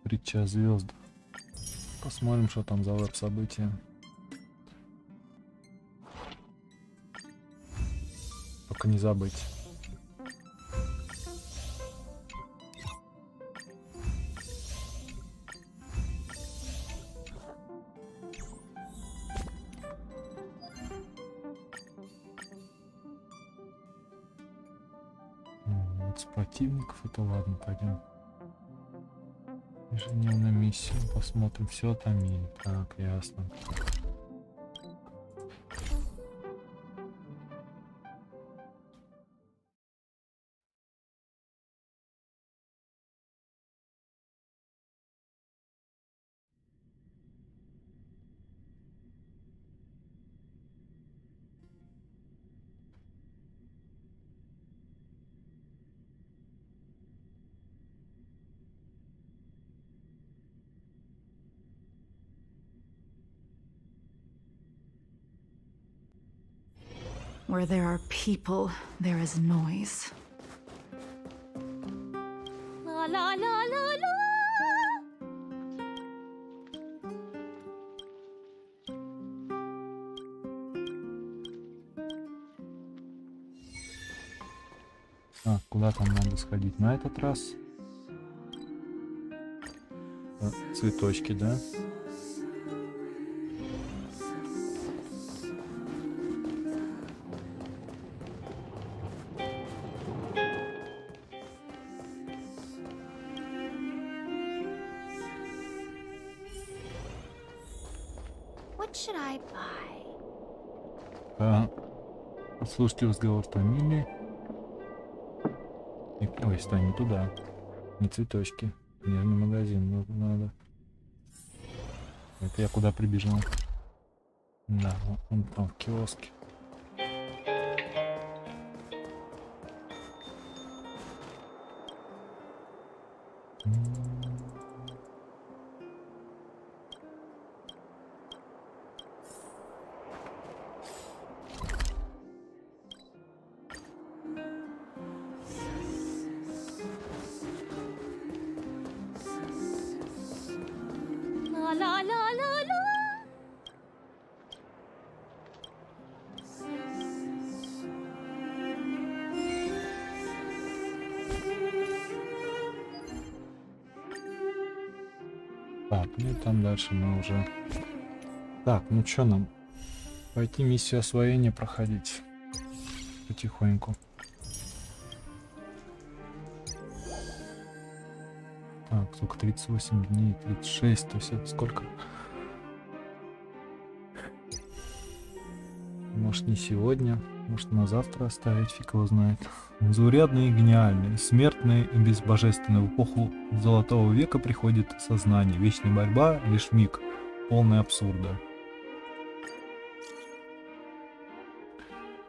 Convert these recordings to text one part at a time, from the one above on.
Притча о звездах. Посмотрим, что там за веб-события. Только не забыть. С противников это ладно, пойдем. Ежедневную миссию посмотрим, все отомили. Так, ясно. Where there are people, there is noise. La la la la la. А, куда там надо сходить на этот раз? Цветочки, да? What should I buy? Послушайте разговор фамилии. Ой, стой, не туда. Не цветочки. Книжный магазин надо. Это я куда прибежал? Да, он там в киоске. La la la la la. Так, ну и там дальше мы уже... Так, ну что нам? Пойти миссию освоения проходить. Потихоньку. Так, сколько? 38 дней, 36, то есть это сколько? Может, не сегодня, может, на завтра оставить, фиг его знает. Заурядные и гениальные, смертные и безбожественные. В эпоху Золотого века приходит сознание. Вечная борьба, лишь миг, полный абсурда.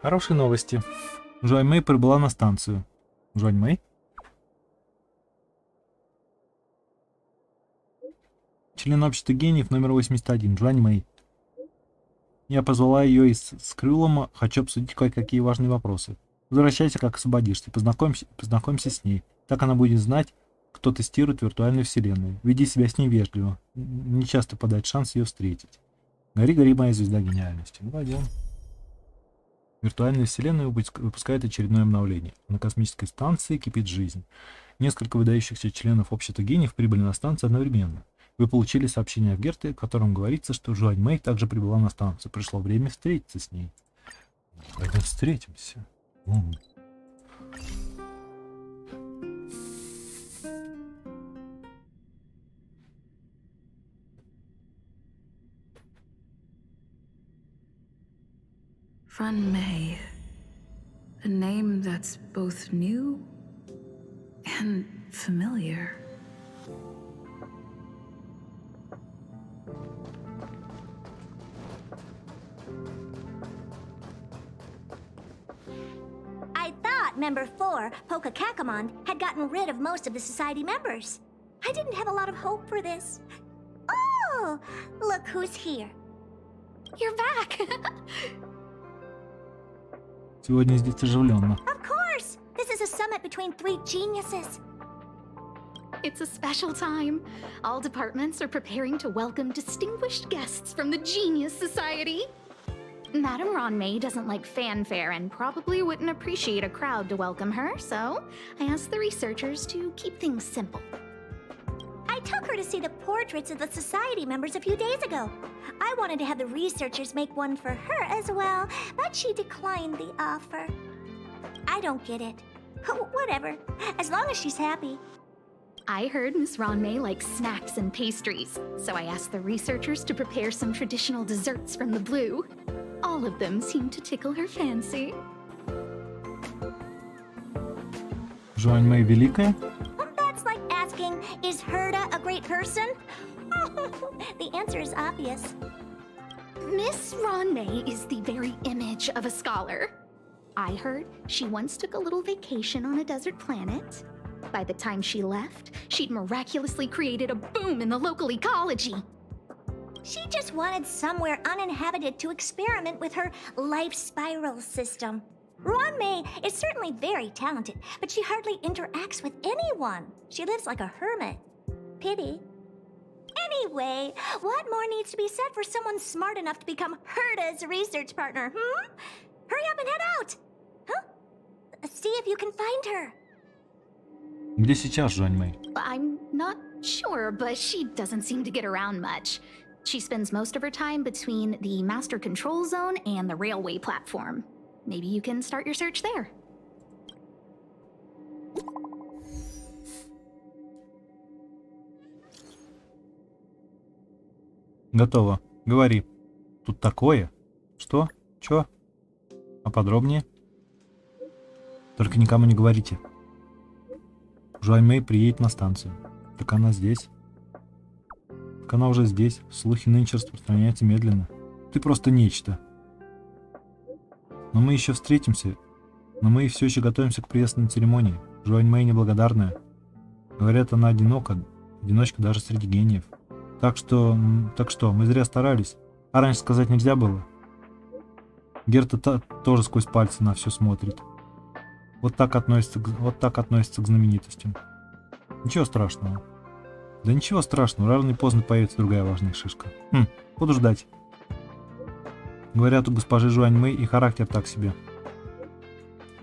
Хорошие новости. Жуань Мэй прибыла на станцию. Жуань Мэй? Член общества гениев номер 81. Жуань Мэй. Я позвала ее из Скрылома, хочу обсудить кое-какие важные вопросы. Возвращайся, как освободишься, познакомься с ней. Так она будет знать, кто тестирует виртуальную вселенную. Веди себя с ней вежливо. Не часто подать шанс ее встретить. Гори, гори, моя звезда гениальности. Ну, пойдем. Виртуальная вселенная выпускает очередное обновление. На космической станции кипит жизнь. Несколько выдающихся членов общества гениев прибыли на станцию одновременно. Вы получили сообщение в Герте, в котором говорится, что Жуань Мэй также прибыла на станцию. Пришло время встретиться с ней. Пойдем встретимся. Juen Mei. A name that's both new and familiar. I thought Member 4, Poka Kakamon, had gotten rid of most of the society members. I didn't have a lot of hope for this. Oh, look who's here. You're back. Сегодня здесь оживленно. Of course. This is a summit between three geniuses. It's a special time. All departments are preparing to welcome distinguished guests from the Genius Society. Madame Ron Mei doesn't like fanfare and probably wouldn't appreciate a crowd to welcome her, so I asked the researchers to keep things simple. I took her to see the portraits of the society members a few days ago. I wanted to have the researchers make one for her as well, but she declined the offer. I don't get it. Whatever, as long as she's happy. I heard Miss Ron Mei likes snacks and pastries, so I asked the researchers to prepare some traditional desserts from the blue. All of them seemed to tickle her fancy. Жуань Мэй великая? That's like asking, is Herda a great person? The answer is obvious. Miss Ron Mei is the very image of a scholar. I heard she once took a little vacation on a desert planet. By the time she left, she'd miraculously created a boom in the local ecology. She just wanted somewhere uninhabited to experiment with her life spiral system. Ruan Mei is certainly very talented, but she hardly interacts with anyone. She lives like a hermit. Pity. Anyway, what more needs to be said for someone smart enough to become Herda's research partner, Hurry up and head out! Huh? See if you can find her. Где сейчас Жуань Мэй? I'm not sure, but she doesn't seem to get around much. She spends most of her time between the master control zone and the railway platform. Maybe you can start your search there. Готово. Говори. Тут такое? Что? Чё? А подробнее? Только никому не говорите. Жуань Мэй приедет на станцию. Так она здесь. Так она уже здесь. Слухи нынче распространяются медленно. Ты просто нечто. Но мы еще встретимся. Но мы все еще готовимся к приветственной церемонии. Жуань Мэй неблагодарная. Говорят, она одинока. Одиночка даже среди гениев. Так что, мы зря старались. А раньше сказать нельзя было. Герта тоже сквозь пальцы на все смотрит. Вот так относится к знаменитостям. Ничего страшного. Да ничего страшного, рано или поздно появится другая важная шишка. Буду ждать. Говорят, у госпожи Жуань Мэй и характер так себе.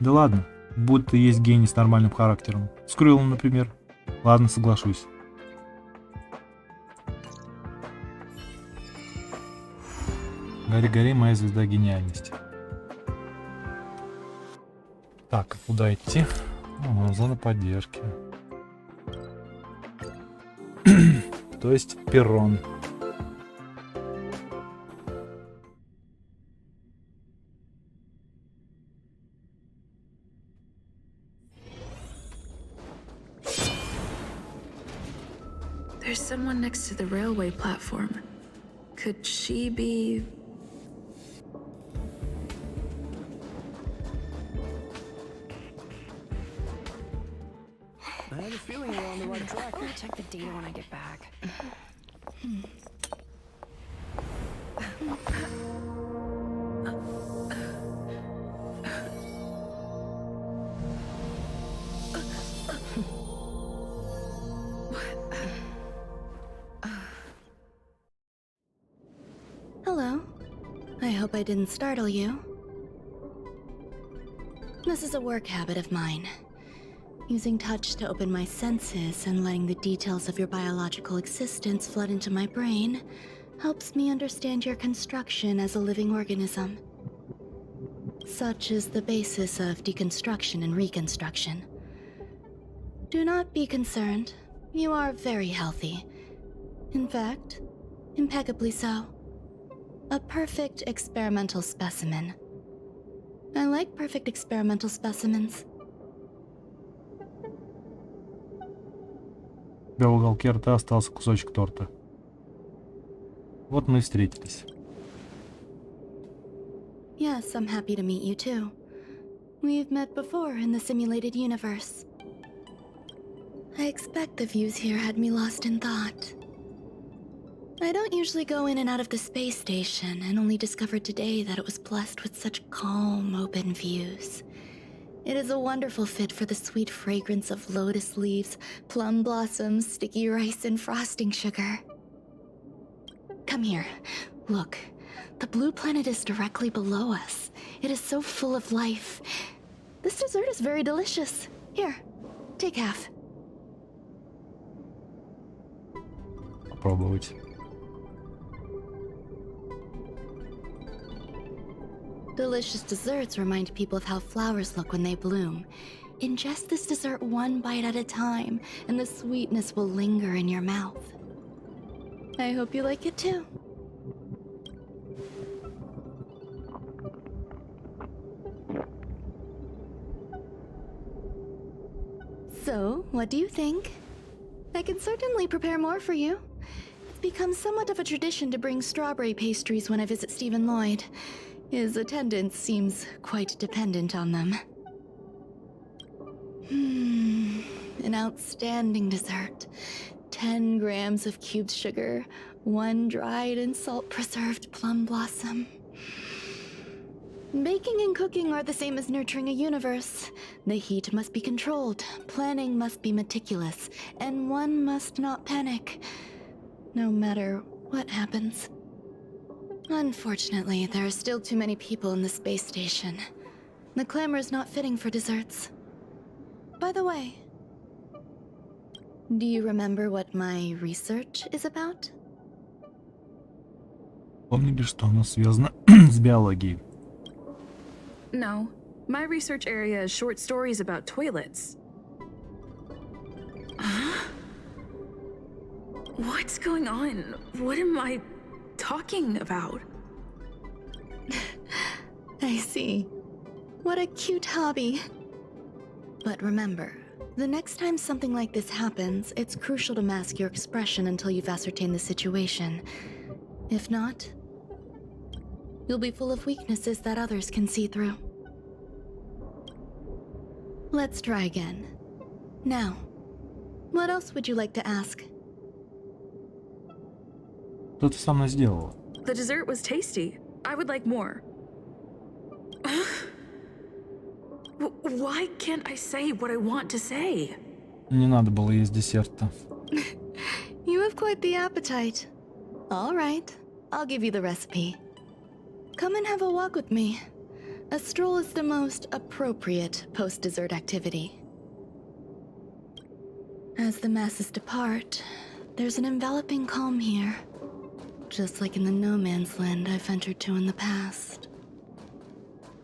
Да ладно, будто есть гений с нормальным характером. С Крылом, например. Ладно, соглашусь. Гори-гори, моя звезда гениальности. Так, куда идти? Зона поддержки. То есть перрон. There's someone next to the railway platform. Could she be... I have a feeling we're on the right track. I'll check the data when I get back. Hello. I hope I didn't startle you. This is a work habit of mine. Using touch to open my senses and letting the details of your biological existence flood into my brain helps me understand your construction as a living organism. Such is the basis of deconstruction and reconstruction. Do not be concerned. You are very healthy. In fact, impeccably so. A perfect experimental specimen. I like perfect experimental specimens. В уголке рта остался кусочек торта. Вот мы и встретились. Yes, I'm happy to meet you too. We've met before in the simulated universe. I expect the views here had me lost in thought. I don't usually go in and out of the space station, and only discovered today that it was blessed with such calm, open views. It is a wonderful fit for the sweet fragrance of lotus leaves, plum blossoms, sticky rice, and frosting sugar. Come here. Look. The blue planet is directly below us. It is so full of life. This dessert is very delicious. Here, take half. Попробовать. Delicious desserts remind people of how flowers look when they bloom. Ingest this dessert one bite at a time, and the sweetness will linger in your mouth. I hope you like it too. So, what do you think? I can certainly prepare more for you. It's become somewhat of a tradition to bring strawberry pastries when I visit Stephen Lloyd. His attendance seems quite dependent on them. An outstanding dessert. 10 grams of cubed sugar, 1 dried and salt-preserved plum blossom. Baking and cooking are the same as nurturing a universe. The heat must be controlled, planning must be meticulous, and one must not panic, no matter what happens. Unfortunately, there are still too many people in the space station. The clamor is not fitting for desserts. By the way, do you remember what my research is about? Помнили, что оно связано с биологией. No. My research area is short stories about toilets. Huh? What's going on? What am I talking about? I see. What a cute hobby. But remember, the next time something like this happens, it's crucial to mask your expression until you've ascertained the situation. If not, you'll be full of weaknesses that others can see through. Let's try again. Now, what else would you like to ask? Что ты со мной сделала? The dessert was tasty. I would like more. Why can't I say what I want to say? Не надо было есть десерт-то. You have quite the appetite. All right, I'll give you the recipe. Come and have a walk with me. A stroll is the most appropriate post-dessert activity. As the masses depart, there's an enveloping calm here. Just like in the no man's land I've ventured to in the past.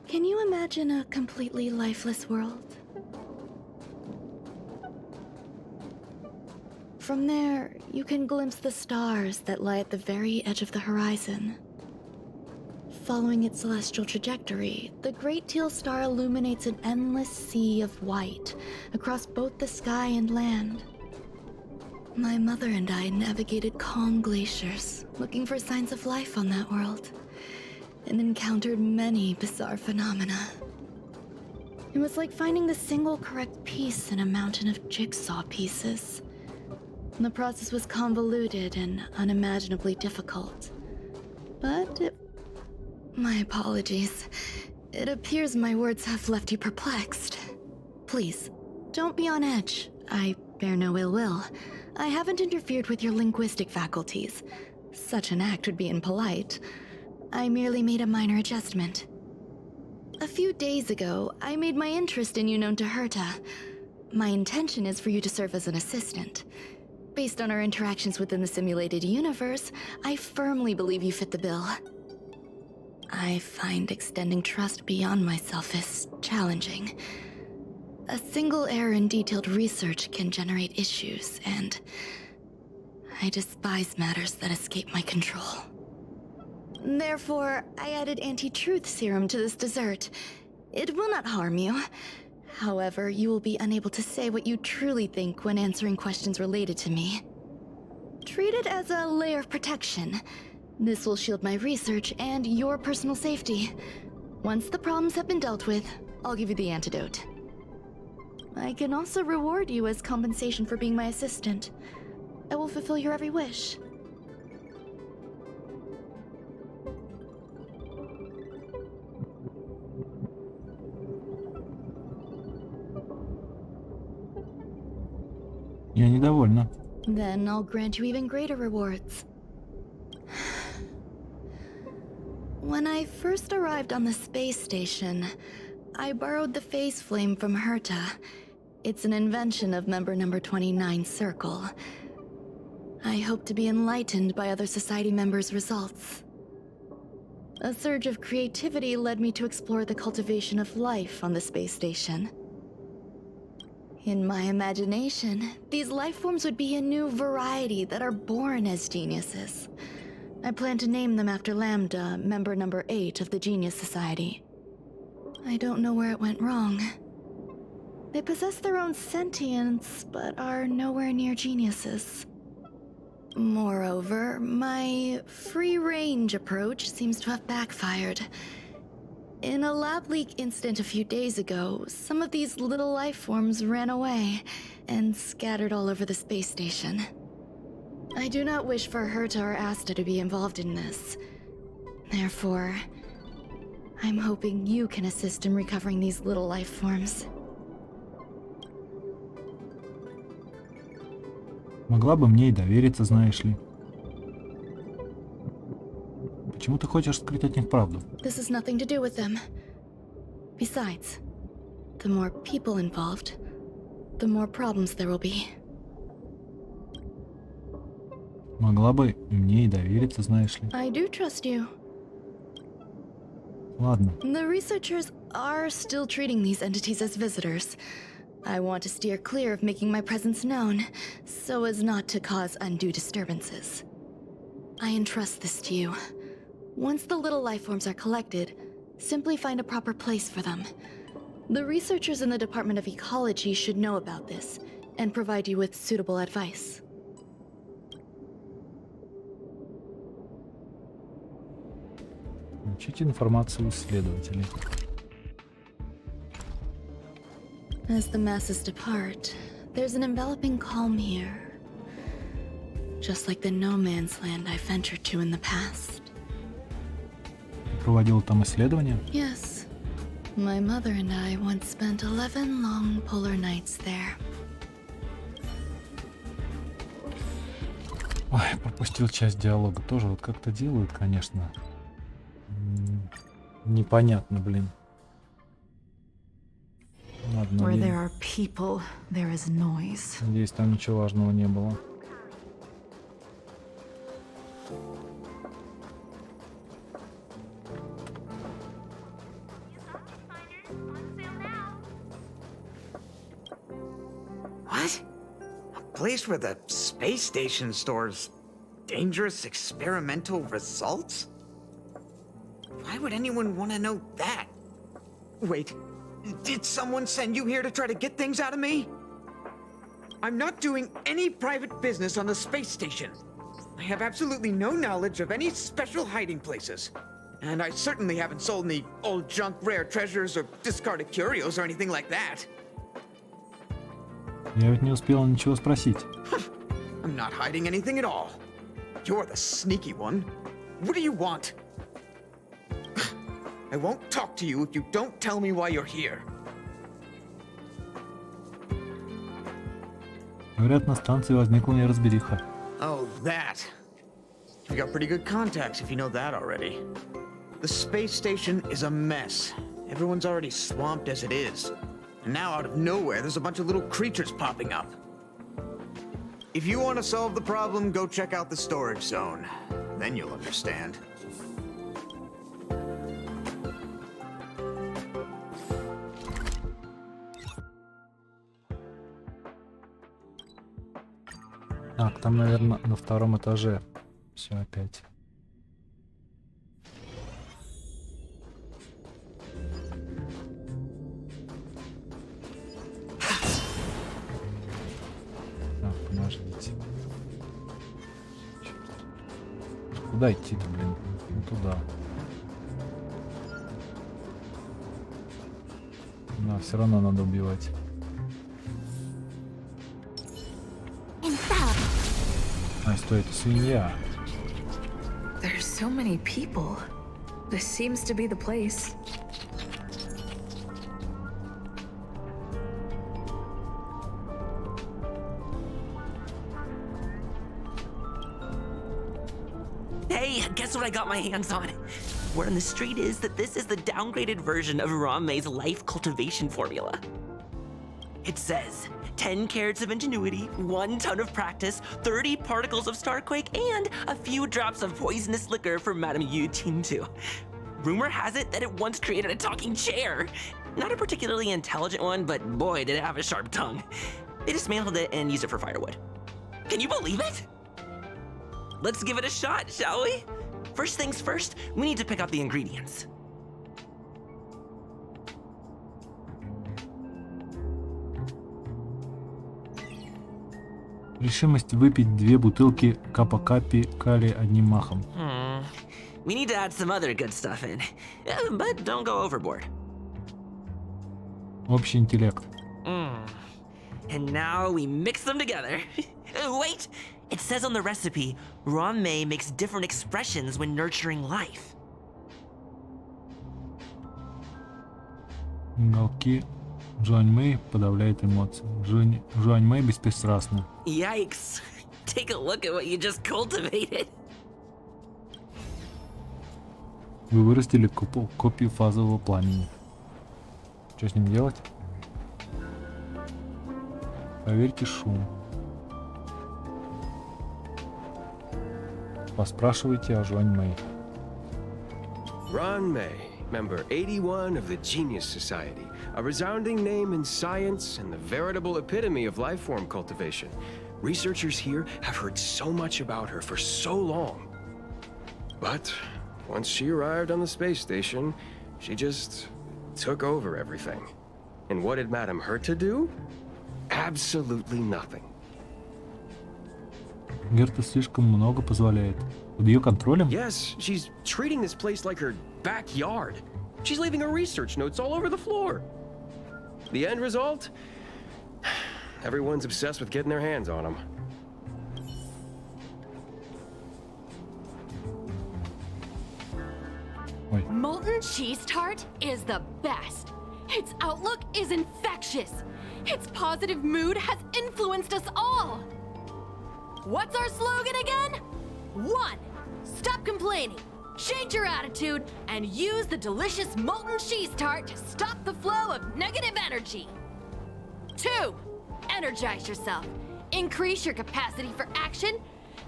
Can you imagine a completely lifeless world? From there, you can glimpse the stars that lie at the very edge of the horizon. Following its celestial trajectory, the Great Teal Star illuminates an endless sea of white across both the sky and land. My mother and I navigated calm glaciers, looking for signs of life on that world, and encountered many bizarre phenomena. It was like finding the single correct piece in a mountain of jigsaw pieces. The process was convoluted and unimaginably difficult. But my apologies. It appears my words have left you perplexed. Please, don't be on edge. I bear no ill will. I haven't interfered with your linguistic faculties. Such an act would be impolite. I merely made a minor adjustment. A few days ago, I made my interest in you known to Herta. My intention is for you to serve as an assistant. Based on our interactions within the simulated universe, I firmly believe you fit the bill. I find extending trust beyond myself is challenging. A single error in detailed research can generate issues, and I despise matters that escape my control. Therefore, I added anti-truth serum to this dessert. It will not harm you. However, you will be unable to say what you truly think when answering questions related to me. Treat it as a layer of protection. This will shield my research and your personal safety. Once the problems have been dealt with, I'll give you the antidote. I can also reward you as compensation for being my assistant. I will fulfill your every wish. Я недовольна. Then I'll grant you even greater rewards. When I first arrived on the space station, I borrowed the phase flame from Herta. It's an invention of member number 29 Circle. I hope to be enlightened by other society members' results. A surge of creativity led me to explore the cultivation of life on the space station. In my imagination, these life forms would be a new variety that are born as geniuses. I plan to name them after Lambda, member number 8 of the Genius Society. I don't know where it went wrong. They possess their own sentience, but are nowhere near geniuses. Moreover, my free-range approach seems to have backfired. In a lab leak incident a few days ago, some of these little life forms ran away and scattered all over the space station. I do not wish for Herta or Asta to be involved in this. Therefore, I'm hoping you can assist in recovering these little life forms. Могла бы мне и довериться, знаешь ли. Почему ты хочешь скрыть от них правду? This has nothing to do with them. Besides, the more people involved, the more problems there will be. Могла бы мне и довериться, знаешь ли. I do trust you. Ладно. The researchers are still treating these entities as visitors. I want to steer clear of making my presence known, so as not to cause undue disturbances. I entrust this to you. Once the little life forms are collected, simply find a proper place for them. The researchers in the Department of Ecology should know about this, and provide you with suitable advice. Получить информацию исследователей. As the masses depart, there's an enveloping calm here. Just like the no man's land I ventured to in the past. Ты проводил там исследования? Yes. My mother and I once spent 11 long polar nights there. Ой, пропустил часть диалога. Тоже вот как-то делают, конечно. Непонятно, блин. Ладно, Where надеюсь, there are people, there is noise. надеюсь, там ничего важного не было. What? A place where the space station stores dangerous experimental results? Why would anyone want to know that? Wait, did someone send you here to try to get things out of me? I'm not doing any private business on the space station. I have absolutely no knowledge of any special hiding places. And I certainly haven't sold any old junk rare treasures or discarded curios or anything like that. Я ведь не успел ничего спросить. I'm not hiding anything at all. You're the sneaky one. What do you want? I won't talk to you if you don't tell me why you're here. Говорят, на станции возникла неразбериха. Oh, that. You got pretty good contacts if you know that already. The space station is a mess. Everyone's already swamped as it is. And now out of nowhere, there's a bunch of little creatures popping up. If you want to solve the problem, go check out the storage zone. Then you'll understand. Так, там, наверное, на втором этаже. Все опять. Так, подождите. Куда идти-то, блин? Ну, туда. Да, все равно надо убивать. А, стой, это свинья. There's so many people. This seems to be the place. Hey, guess what I got my hands on? Word on the street is that this is the downgraded version of Jauan May's life cultivation formula. It says 10 carats of ingenuity, 1 ton of practice, 30 particles of starquake, and a few drops of poisonous liquor for Madame Yu Tintu. Rumor has it that it once created a talking chair. Not a particularly intelligent one, but boy, did it have a sharp tongue. They dismantled it and used it for firewood. Can you believe it? Let's give it a shot, shall we? First things first, we need to pick out the ingredients. Решимость выпить 2 бутылки капа-капи кали одним махом. We need to add some other good stuff in, but don't go overboard. Общий интеллект. And now we mix them together. Wait! It says on the recipe, Jauan Mэй makes different expressions when nurturing life. Уголки. Жуань Мэй подавляет эмоции. Жуань Мэй беспристрастна. Yikes! Take a look at what you just cultivated. Вы вырастили копию фазового пламени. Что с ним делать? Проверьте шум. Поспрашивайте о Жуань Мэй. Jauan Mэй, member 81 of the Genius Society, a resounding name in science and the veritable epitome of life form cultivation. Researchers here have heard so much about her for so long. But once she arrived on the space station, she just took over everything. And what did Madame Herta do? Absolutely nothing. Герта слишком много позволяет. Под ее контролем? Yes, she's treating this place like her backyard. She's leaving her research notes all over the floor. The end result? Everyone's obsessed with getting their hands on them. Molten cheese tart is the best. Its outlook is infectious. Its positive mood has influenced us all. What's our slogan again? 1. Stop complaining. Change your attitude and use the delicious molten cheese tart to stop the flow of negative energy. 2. Energize yourself. Increase your capacity for action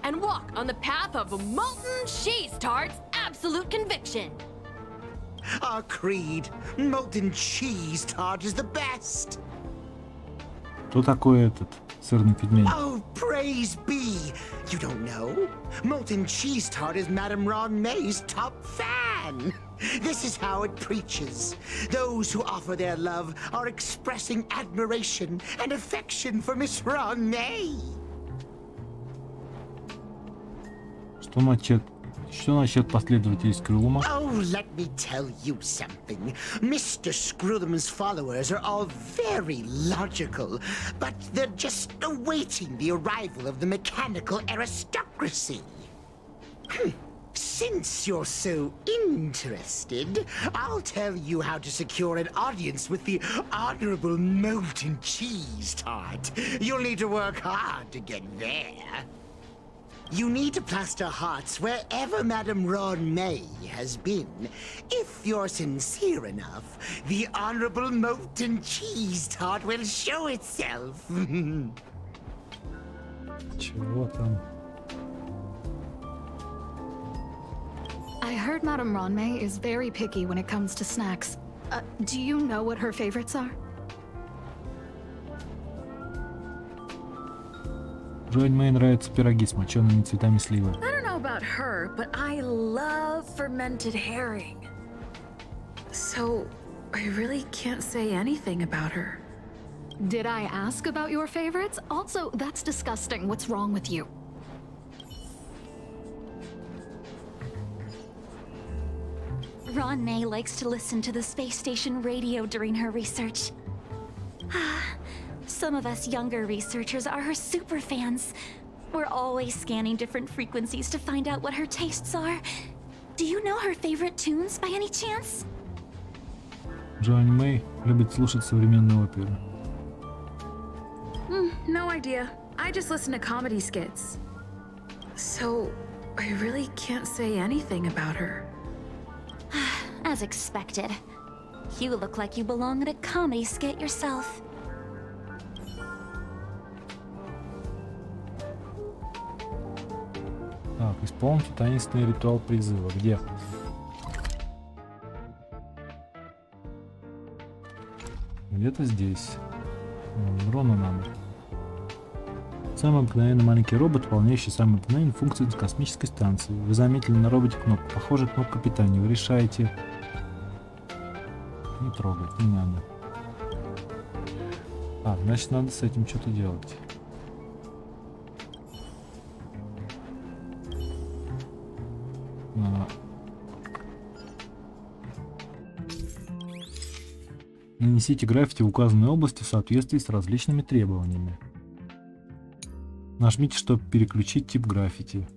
and walk on the path of molten cheese tart's absolute conviction. Our creed, molten cheese tart is the best. Что такое этот сырный пельмень? Oh, praise be! You don't know? Molten cheese tart is Madame Jauan May's top fan. This is how it preaches. Those who offer their love are expressing admiration and affection for Miss Jauan Mэй. Что насчет последователей Скрулума? Oh, let me tell you something. Mr. Screwlum's followers are all very logical, but they're just awaiting the arrival of the mechanical aristocracy. Since you're so interested, I'll tell you how to secure an audience with the Honorable Molten Cheese Tart. You'll need to work hard to get there. You need to plaster hearts wherever Madame Jauan Mэй has been. If you're sincere enough, the Honorable Molten Cheese Tart will show itself. Чего там? I heard Madame Jauan Mэй is very picky when it comes to snacks. Do you know what her favorites are? Жуань Мэй нравятся пироги с мочеными цветами сливы. I don't know about her, but I love fermented herring. So, I really can't say anything about her. Did I ask about your favorites? Also, that's disgusting. What's wrong with you? Jauan Mэй likes to listen to the space station radio during her research. Some of us younger researchers are her super fans. We're always scanning different frequencies to find out what her tastes are. Do you know her favorite tunes by any chance? Жуань Мэй любит слушать современную оперу. No idea. I just listen to comedy skits. So, I really can't say anything about her. As expected. You look like you belong at a comedy skit yourself. Так, исполните таинственный ритуал призыва. Где? Где-то здесь. Дрону надо. Самый обыкновенный маленький робот, выполняющий самые обыкновенные функции космической станции. Вы заметили на роботе кнопку. Похоже, кнопка питания. Вы решаете... Не трогать, не надо. А, значит, надо с этим что-то делать. Нанесите граффити в указанной области в соответствии с различными требованиями. Нажмите, чтобы переключить тип граффити.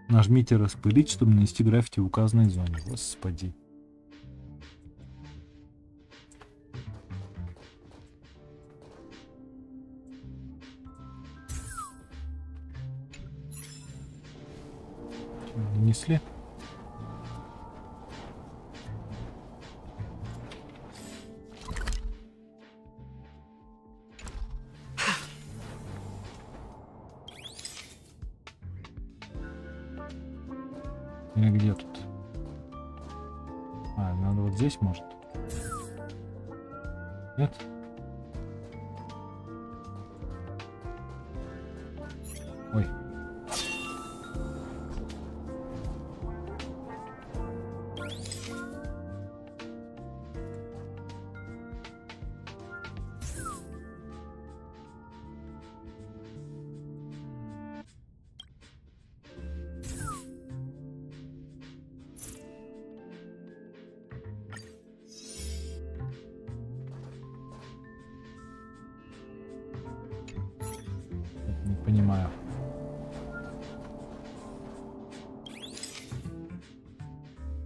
Нажмите распылить, чтобы нанести граффити в указанной зоне. Господи. Нанесли. Или где тут? А, надо вот здесь, может? Нет? Ой. Не понимаю.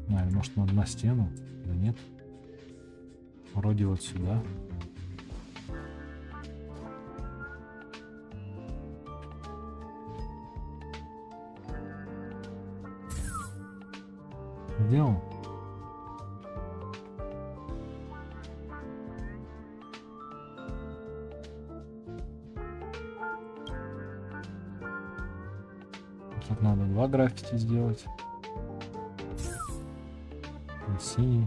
А, может, надо на стену? Да нет. Вроде вот сюда. Где он? Тут надо 2 граффити сделать. Синий.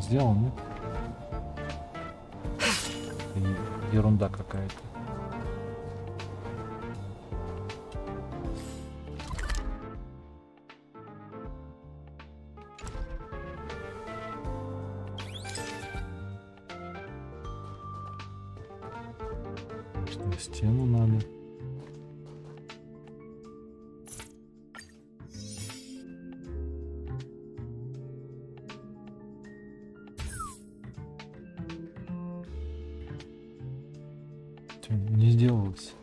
Сделал, нет? Ерунда какая-то. Что, стену надо? Не сделалось.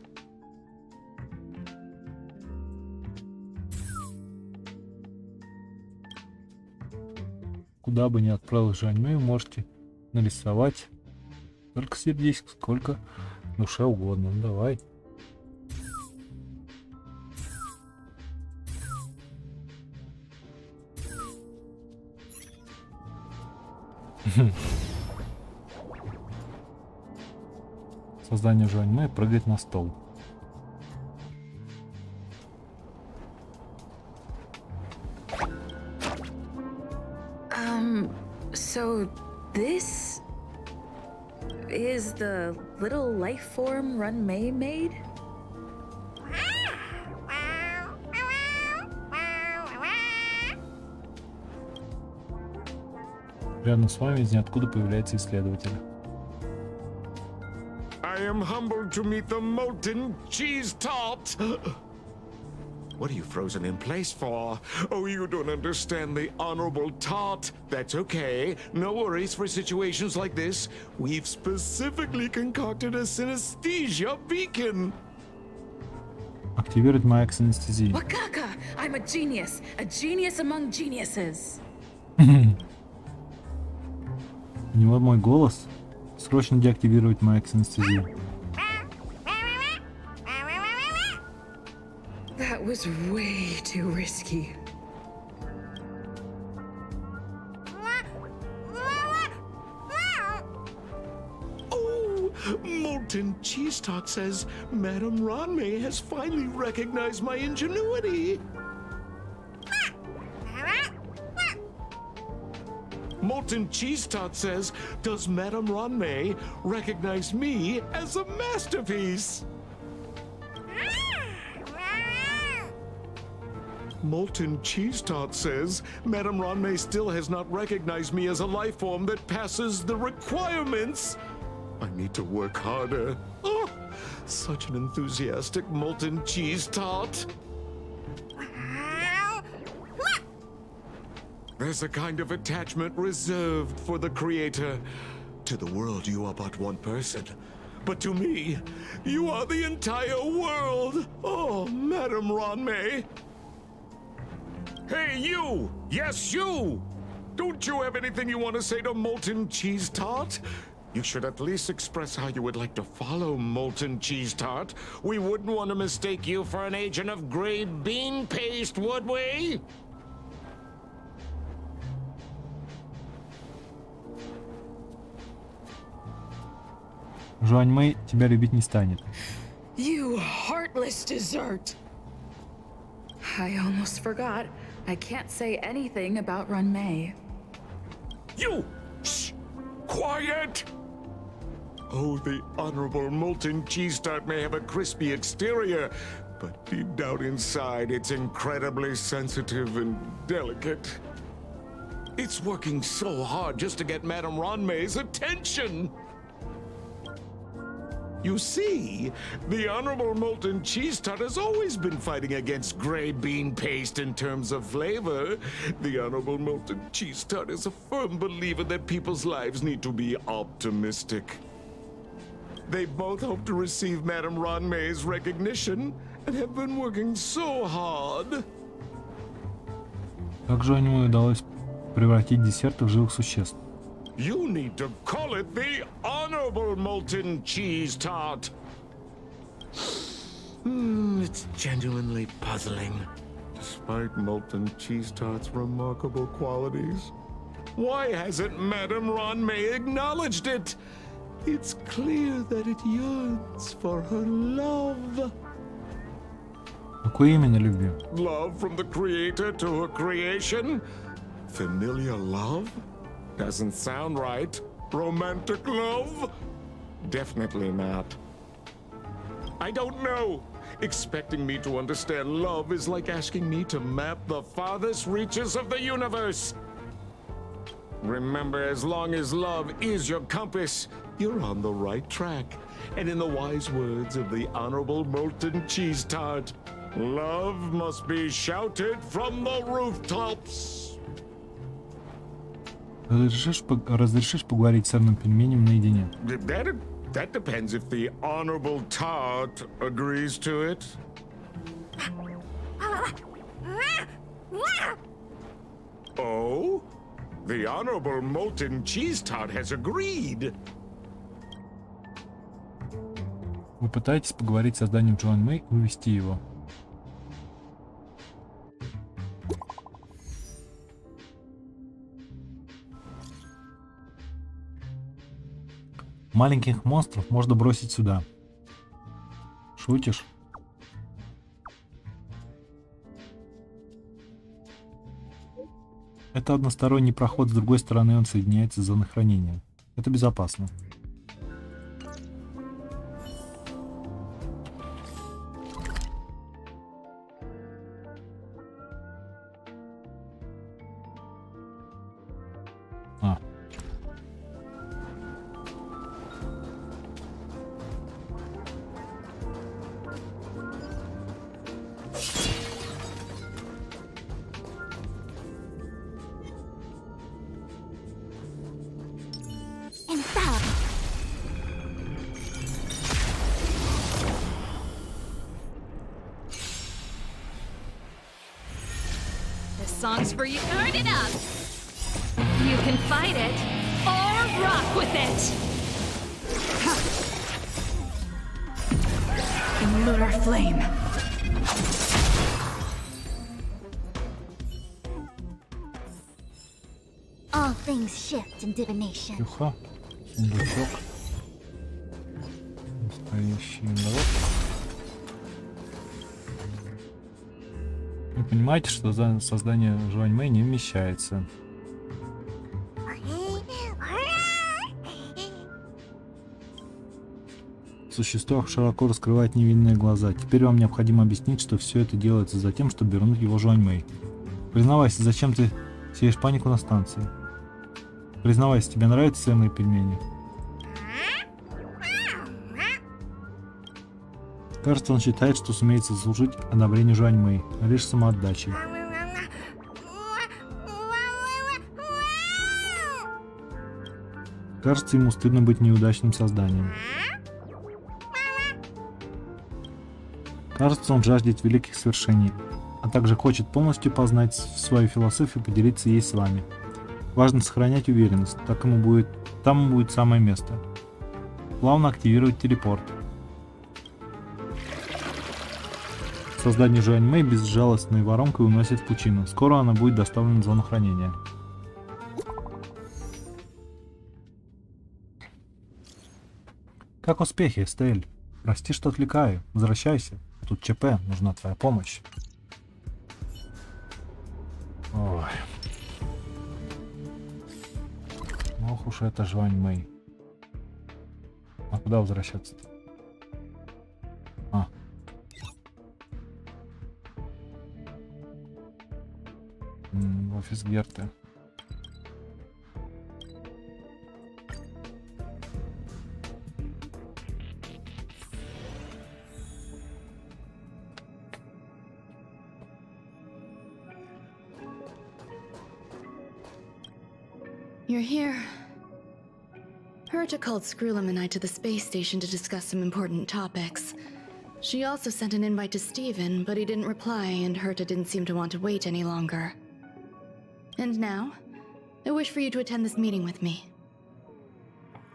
Куда бы ни отправил Жуань Мэй, можете нарисовать только сердечко, сколько душе угодно. Ну, давай. Создание Жуань Мэй прыгает на стол. So this is the little life form Run Mei made? Рядом с вами из ниоткуда появляется исследователь. I am humbled to meet the molten cheese tart. What are you frozen in place for? Oh, you don't understand the honorable tart. That's okay. No worries for situations like this. We've specifically concocted a synesthesia beacon. Активировать маяк синестезии. Wakaka! I'm a genius among geniuses. У него мой голос. Срочно деактивировать маяк синестезии. That was way too risky. Oh, Molten Cheese Tot says Madame Ronmei has finally recognized my ingenuity. Molten Cheese Tot says, does Madame Ronmei recognize me as a masterpiece? Molten Cheese Tot says, Madame Ronmei still has not recognized me as a life form that passes the requirements. I need to work harder. Oh, such an enthusiastic Molten Cheese Tot. There's a kind of attachment reserved for the creator. To the world, you are but one person. But to me, you are the entire world. Oh, Madame Ronmei. Hey, you! Yes, you! Don't you have anything you want to say to Molten Cheese Tot? You should at least express how you would like to follow Molten Cheese Tot. We wouldn't want to mistake you for an agent of gray bean paste, would we? Жуань Мэй тебя любить не станет. You heartless dessert! I almost forgot. I can't say anything about Run Mei. You! Shh! Quiet! Oh, the Honorable Molten Cheese Tot may have a crispy exterior, but deep down inside, it's incredibly sensitive and delicate. It's working so hard just to get Madame Ronmei's attention! You see, the Honorable Molten Cheese Tot has always been fighting against gray bean paste in terms of flavor. The Honorable Molten Cheese Tot is a firm believer that people's lives need to be optimistic. They both hope to receive Madame Ronmei's recognition and have been working so hard. Как Жуань Мэй удалось превратить десерты в живых существ? You need to call it the Honorable Molten Cheese Tot. It's genuinely puzzling. Despite Molten Cheese Tot's remarkable qualities, why hasn't Madame Ronmei acknowledged it? It's clear that it yearns for her love. Какой именно любви? Love from the creator to her creation? Familiar love? Doesn't sound right. Romantic love? Definitely not. I don't know. Expecting me to understand love is like asking me to map the farthest reaches of the universe. Remember, as long as love is your compass, you're on the right track. And in the wise words of the Honorable Molten Cheese Tot, love must be shouted from the rooftops. Разрешишь поговорить с сырным пельменем наедине? That depends if the Honorable Tot agrees to it. Oh? The Honorable Molten Cheese Tot has agreed. Вы пытаетесь поговорить с созданием Жуань Мэй и увести его. Маленьких монстров можно бросить сюда. Шутишь? Это односторонний проход, с другой стороны он соединяется с зоной хранения. Это безопасно. Songs for you. Turn it up! You can fight it, or rock with it! Lunar flame. things shift in divination. Тюха. Сундучок. Настоящий народ. Вы понимаете, что создание Жуань Мэй не вмещается. Существо широко раскрывает невинные глаза. Теперь вам необходимо объяснить, что все это делается за тем, чтобы вернуть его Жуань Мэй. Признавайся, зачем ты сеешь панику на станции? Признавайся, тебе нравятся сырные пельмени? Кажется, он считает, что сумеет заслужить одобрение Жуань Мэй, лишь самоотдачей. Кажется, ему стыдно быть неудачным созданием. Кажется, он жаждет великих свершений, а также хочет полностью познать свою философию и поделиться ей с вами. Важно сохранять уверенность, там ему будет самое место. Плавно активировать телепорт. Создание Жуань Мэй безжалостной воронкой уносит в пучину. Скоро она будет доставлена в зону хранения. Как успехи, Стель? Прости, что отвлекаю. Возвращайся. Тут ЧП, нужна твоя помощь. Ой. Ох уж это Жуань Мэй. А куда возвращаться-то? В офис Герты. You're here. Herta called Skrullum and I to the space station to discuss some important topics. She also sent an invite to Steven, but he didn't reply, and Herta didn't seem to want to wait any longer. And now, I wish for you to attend this meeting with me.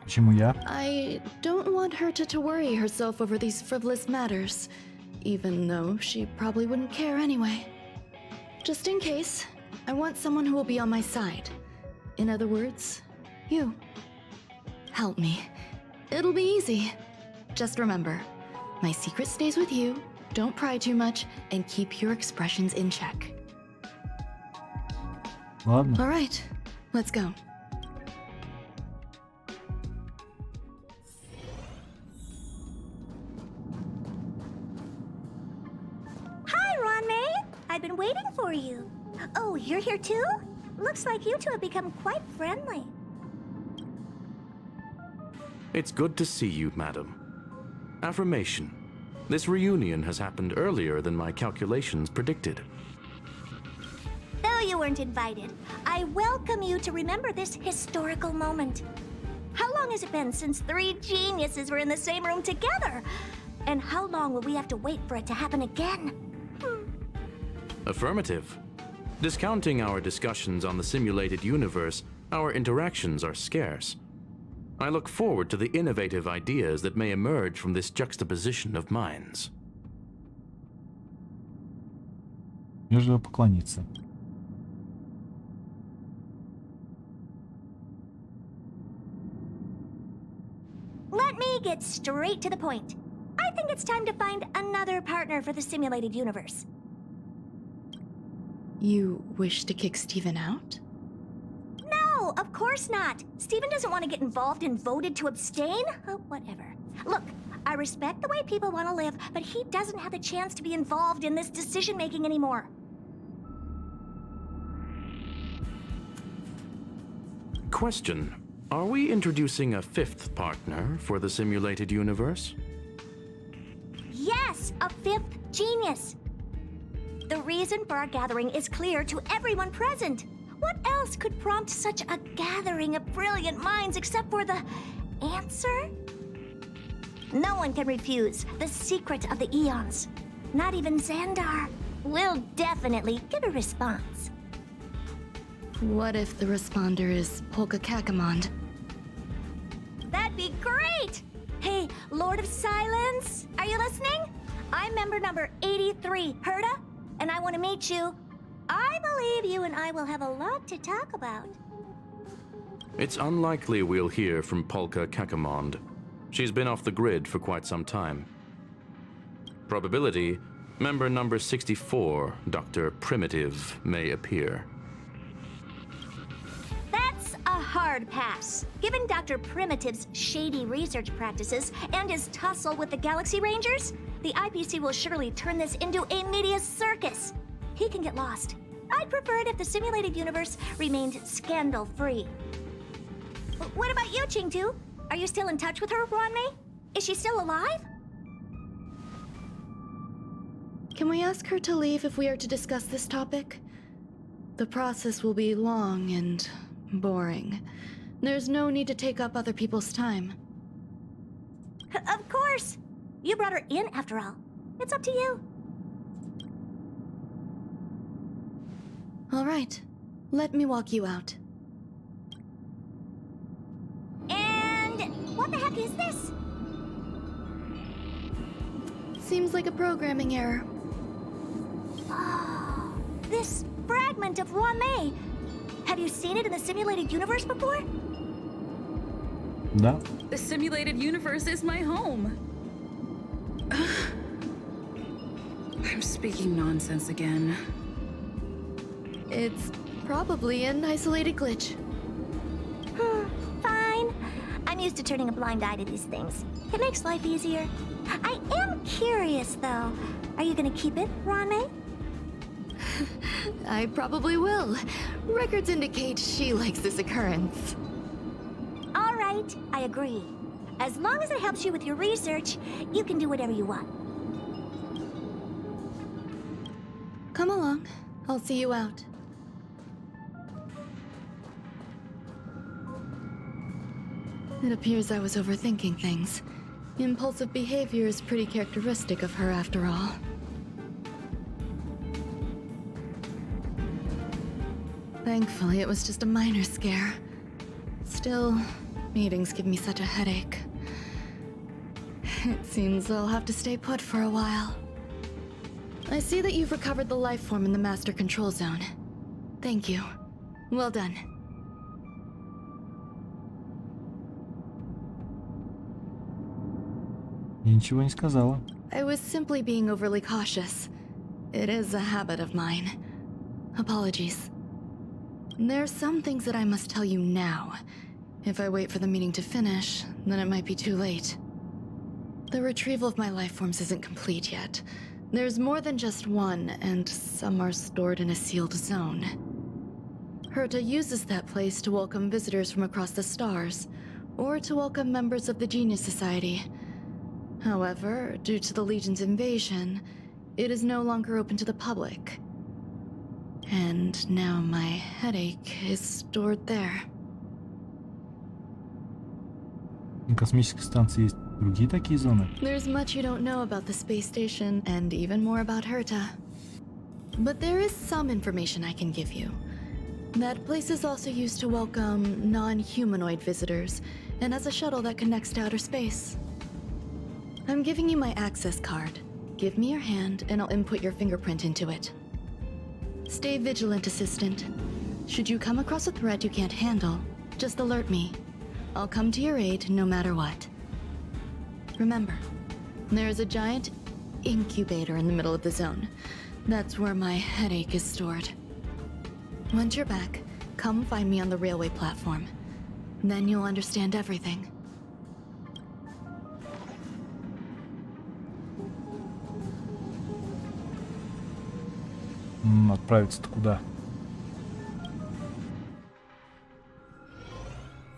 Почему я? I don't want Herta to worry herself over these frivolous matters, even though she probably wouldn't care anyway. Just in case, I want someone who will be on my side. In other words, you. Help me. It'll be easy. Just remember, my secret stays with you, don't pry too much, and keep your expressions in check. Ладно. All right, let's go. Hi, Ron May. I've been waiting for you. Oh, you're here too? Looks like you two have become quite friendly. It's good to see you, madam. Affirmation. This reunion has happened earlier than my calculations predicted. Though you weren't invited, I welcome you to remember this historical moment. How long has it been since 3 geniuses were in the same room together? And how long will we have to wait for it to happen again? Affirmative. Discounting our discussions on the simulated universe, our interactions are scarce. I look forward to the innovative ideas that may emerge from this juxtaposition of minds. Вежливо поклониться. Let me get straight to the point. I think it's time to find another partner for the simulated universe. You wish to kick Steven out? No, of course not. Steven doesn't want to get involved and voted to abstain. Oh, whatever. Look, I respect the way people want to live, but he doesn't have the chance to be involved in this decision-making anymore. Question. Are we introducing a 5th partner for the simulated universe? Yes, a 5th genius. The reason for our gathering is clear to everyone present. What else could prompt such a gathering of brilliant minds except for the answer? No one can refuse the secret of the eons. Not even Xandar. We'll definitely get a response. What if the responder is Polka Kakamond? That'd be great! Hey, Lord of Silence, are you listening? I'm member number 83, Herta, and I want to meet you. I believe you and I will have a lot to talk about. It's unlikely we'll hear from Polka Kakamond. She's been off the grid for quite some time. Probability, member number 64, Dr. Primitive, may appear. That's a hard pass. Given Dr. Primitive's shady research practices and his tussle with the Galaxy Rangers, the IPC will surely turn this into a media circus. He can get lost. I'd prefer it if the simulated universe remained scandal-free. What about you, Chengdu? Are you still in touch with her, Ruan Mei? Is she still alive? Can we ask her to leave if we are to discuss this topic? The process will be long and boring. There's no need to take up other people's time. Of course! You brought her in, after all. It's up to you. All right. Let me walk you out. And what the heck is this? Seems like a programming error. Oh, this fragment of Ruan Mei. Have you seen it in the simulated universe before? Да. The simulated universe is my home. I'm speaking nonsense again. It's probably an isolated glitch. Fine. I'm used to turning a blind eye to these things. It makes life easier. I am curious, though. Are you gonna keep it, Ruan Mei? I probably will. Records indicate she likes this occurrence. All right, I agree. As long as it helps you with your research, you can do whatever you want. Come along. I'll see you out. It appears I was overthinking things. Impulsive behavior is pretty characteristic of her, after all. Thankfully, it was just a minor scare. Still, meetings give me such a headache. It seems I'll have to stay put for a while. I see that you've recovered the life form in the Master Control Zone. Thank you. Well done. Я ничего не сказала. I was simply being overly cautious. It is a habit of mine. Apologies. There are some things that I must tell you now. If I wait for the meeting to finish, then it might be too late. The retrieval of my life forms isn't complete yet. There's more than just one, and some are stored in a sealed zone. Herta uses that place to welcome visitors from across the stars, or to welcome members of the Genius Society. However, due to the Legion's invasion, it is no longer open to the public. And now my headache is stored there. На космической станции есть другие такие зоны. There's much you don't know about the space station, and even more about Herta. But there is some information I can give you. That place is also used to welcome non-humanoid visitors, and has a shuttle that connects to outer space. I'm giving you my access card. Give me your hand, and I'll input your fingerprint into it. Stay vigilant, Assistant. Should you come across a threat you can't handle, just alert me. I'll come to your aid no matter what. Remember, there is a giant incubator in the middle of the zone. That's where my headache is stored. Once you're back, come find me on the railway platform. Then you'll understand everything. Отправиться-то куда?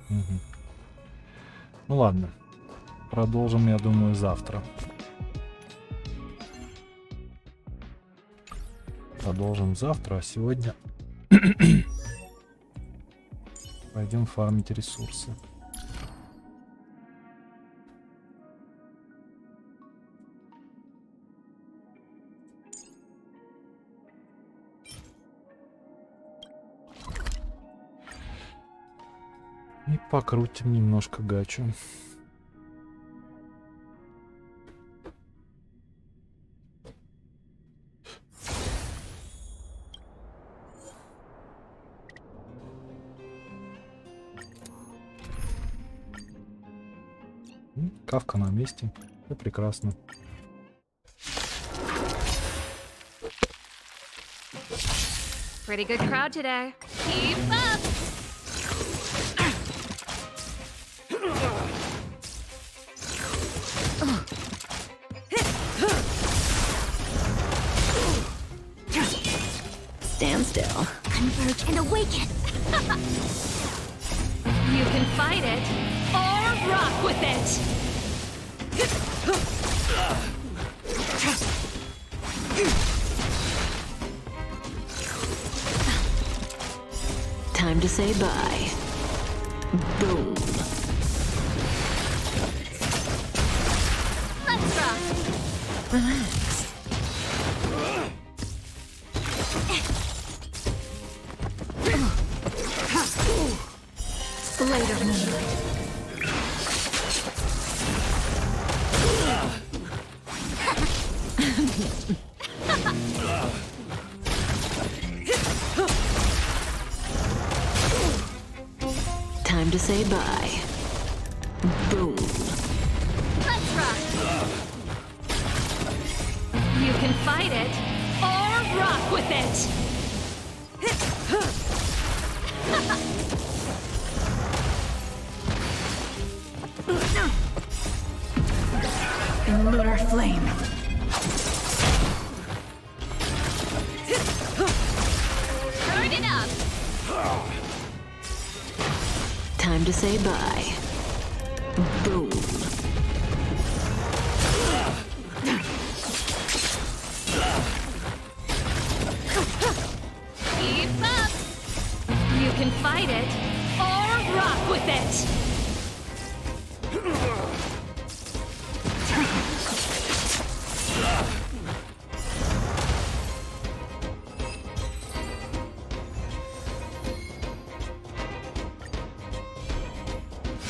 Угу. Ну ладно. Продолжим, я думаю, завтра. Продолжим завтра, а сегодня пойдем фармить ресурсы. И покрутим немножко гачу. Кавка на месте. Это прекрасно. Pretty good crowd today. Keep up! Stand still. Converge and awaken. You can fight it or rock with it. Time to say bye. Boom. Let's rock. Relax. Blade of moonlight. Time to say bye. Boom. Let's rock. You can fight it or rock with it. In lunar flame. Turn it up. Time to say bye. Boom. Keep up. You can fight it or rock with it.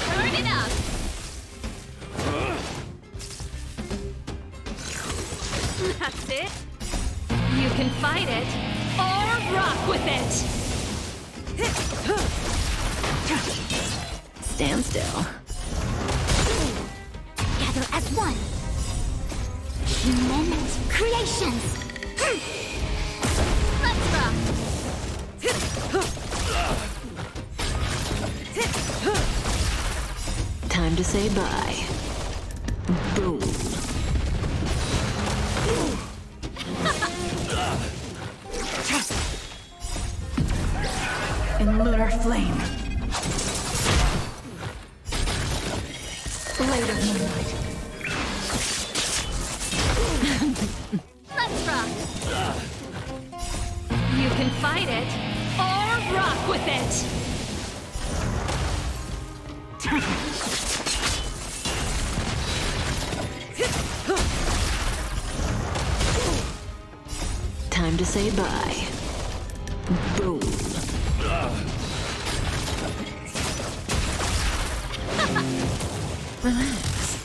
Turn it up. That's it. You can fight it or rock with it. Stand still. Gather as one. Human creations. Let's rock. Time to say bye. Boom. In lunar flame. Blade of moonlight. Let's rock. You can fight it or rock with it. Time to say bye. Boom. Relax.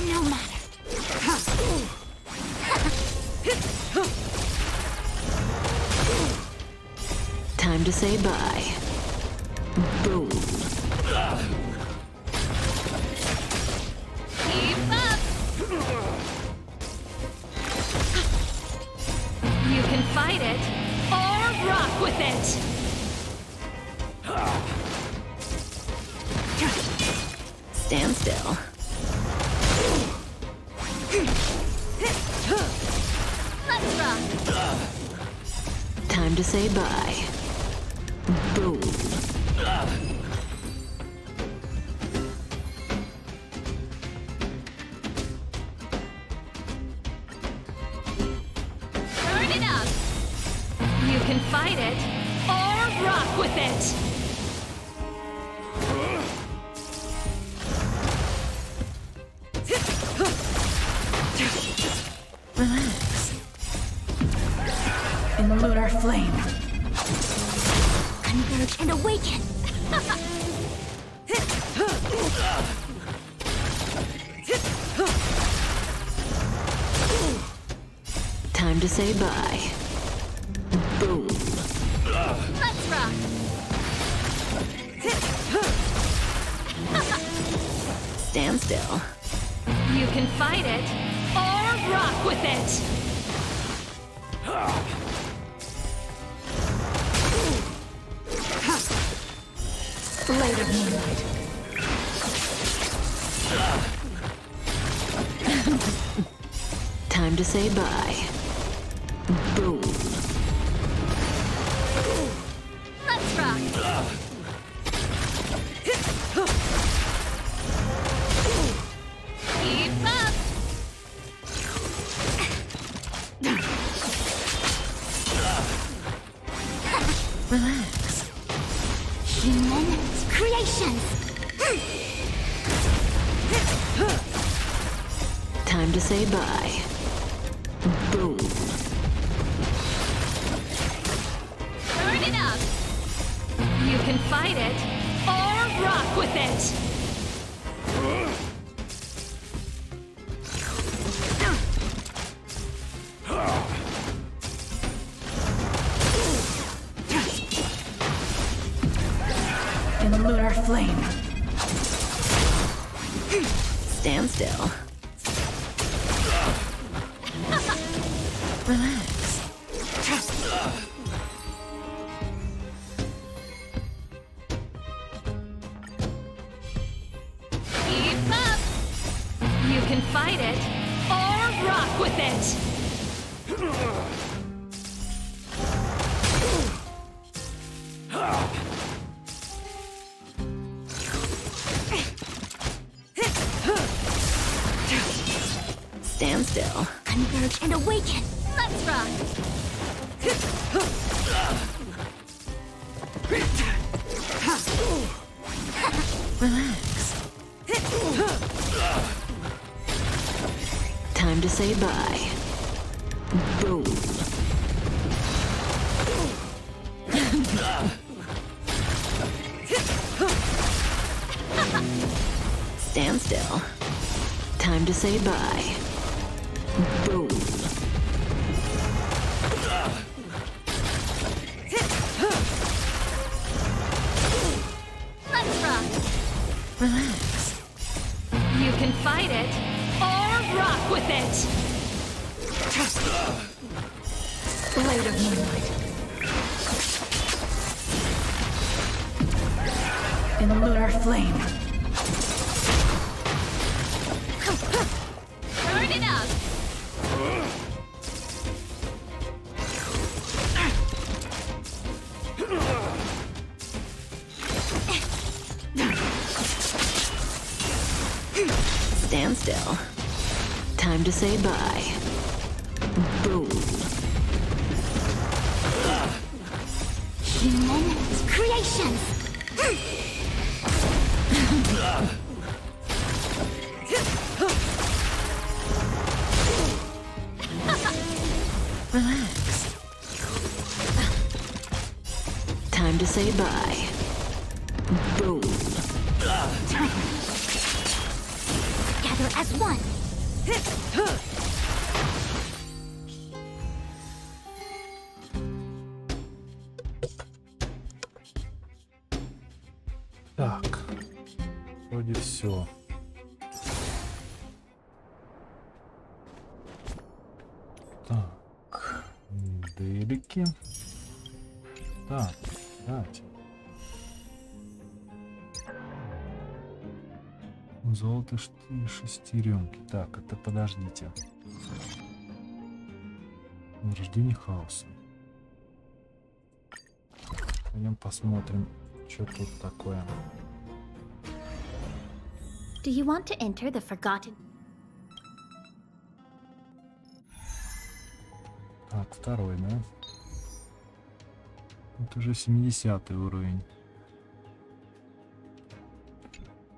No matter. Time to say bye. Boom. Keep up. You can fight it or rock with it. Stand still. Let's rock. Time to say bye. Boom. Turn it up. You can fight it or rock with it. Relax. In lunar flame. Converge and awaken. Time to say bye. Boom. Let's rock. still. You can fight it or rock with it. Blade of moonlight. Time to say bye. Boom. Let's rock. Keep up. Relax. Human creations. Time to say bye. Boom. Turn it up. You can fight it or rock with it. In the lunar flame. Stand still. Relax. Keep up. You can fight it or rock with it. Stand still. Converge and awaken. Let's rock. Relax. Time to say bye. Boom. Stand still. Time to say bye. Boom. Let's rock. Relax. You can fight it or rock with it. Blade of moonlight. In the lunar flame. Turn it up. Stand still. Time to say bye. Boom. Human creations. Relax. Time to say bye. Boom. Gather as one. Так, вроде все. Так, делики. Так, кстати. Золото шестеренки. Так, это подождите. Рождение хаоса. Пойдем посмотрим, что тут такое. Do you want to enter the forgotten? Так, второй, да? Это уже 70-й уровень.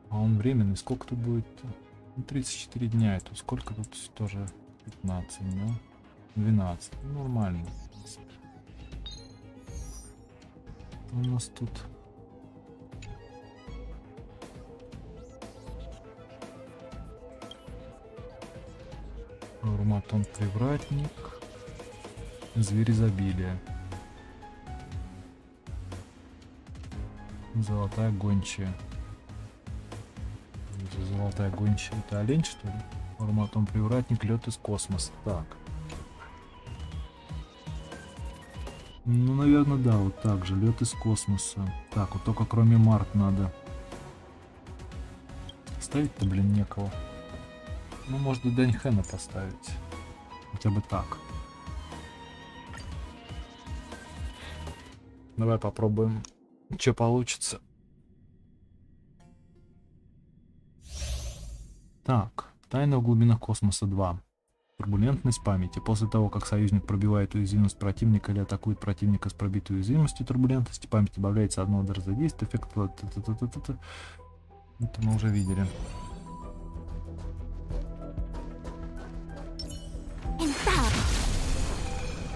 А он временный. Сколько тут будет? 34 дня. Это сколько тут тоже? 15, да? 12. Ну, нормально. У нас тут... Урматон привратник. Зверь изобилия. Золотая гончая. Золотая гончая. Это олень, что ли? Арматон привратник, лед из космоса. Так. Ну, наверное, да, вот так же. Лед из космоса. Так, вот только кроме Март надо. Ставить-то, блин, некого. Ну, можно Дэньхэна поставить. Хотя бы так. Давай попробуем, что получится. Так, тайна в глубинах космоса 2. Турбулентность памяти. После того, как союзник пробивает уязвимость противника или атакует противника с пробитой уязвимостью турбулентности, память добавляется одно до действия. Эффект... Это мы уже видели. Infallible.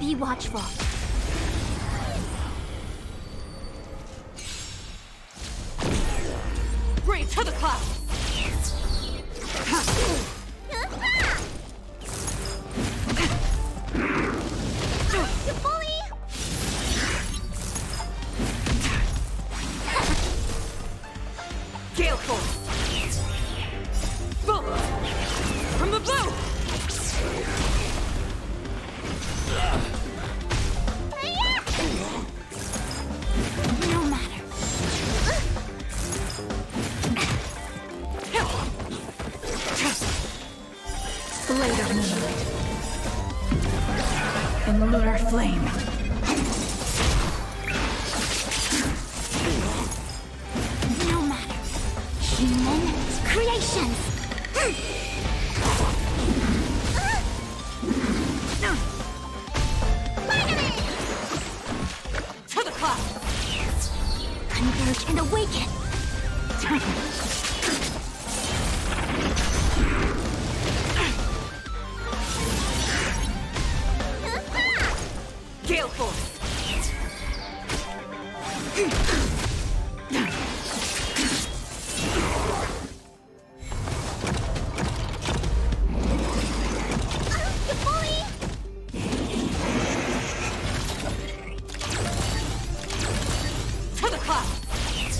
Be watchful. Bring it to the clouds! You bully! Gale force! Boom! From the blue! No matter. Blade of moonlight. In the lunar flame. No matter. Human creations. To the clouds! Converge and awaken. Gale force! You bully! To the clouds!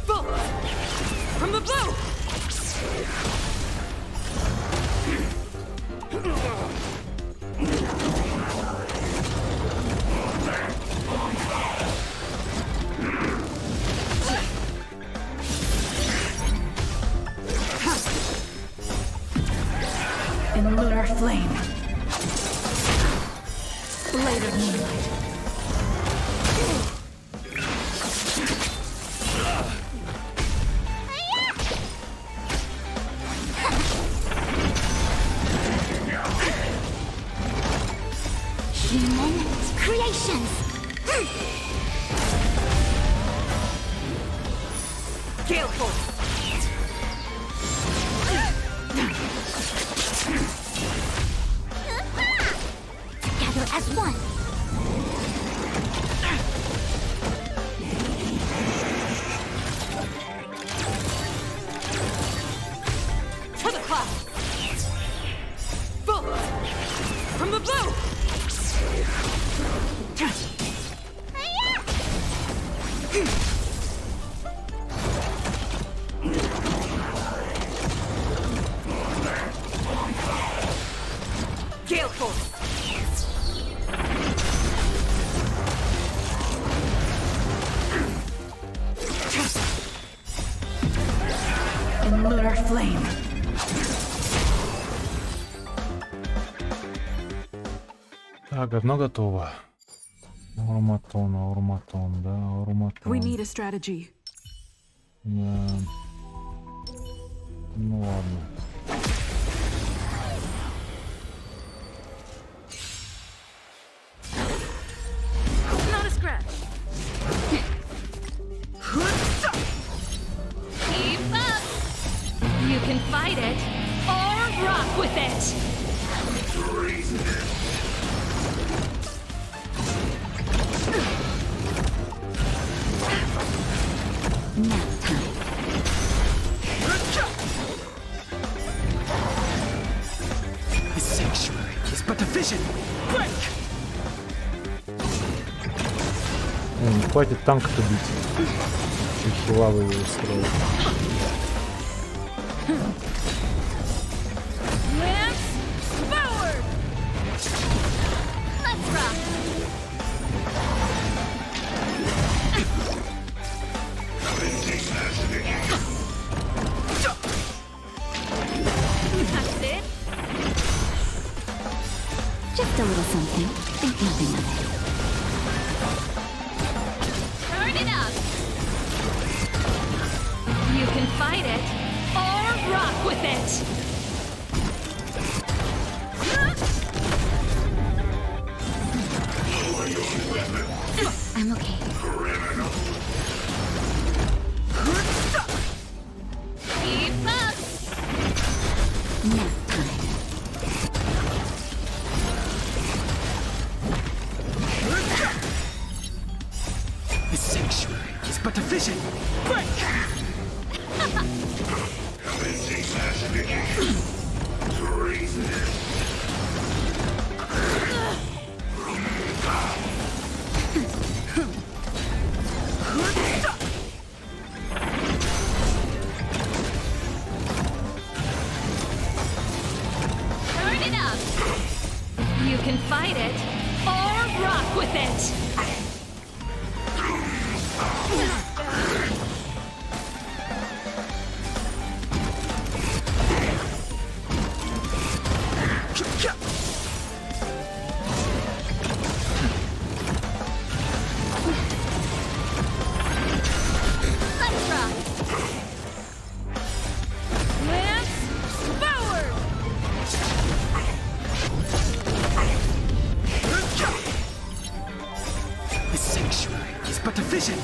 Boom! From the blue! In the lunar flame. Blade of moonlight. Human creations. Gale force! Together as one. To the clouds! Boom! From the blue! Gale force! In lunar flame. Так, одно готово. Урматон, да, урматон. We need a strategy. Да. Ну ладно. Not a scratch! Keep up! You can fight it, or rock with it! Nap time. The sanctuary is but a vision. Break! Не хватит танка-то бить. Чуть хилавый его устроил. Lance forward! Let's rock! That's it. Just a little something. Think nothing of it. Turn it up! You can fight it, or rock with it! I'm okay. Keep up! Nap time. The sanctuary is but a vision. Turn it up! You can fight it, or rock with it! Let's rock! Lance forward! The sanctuary is but a vision.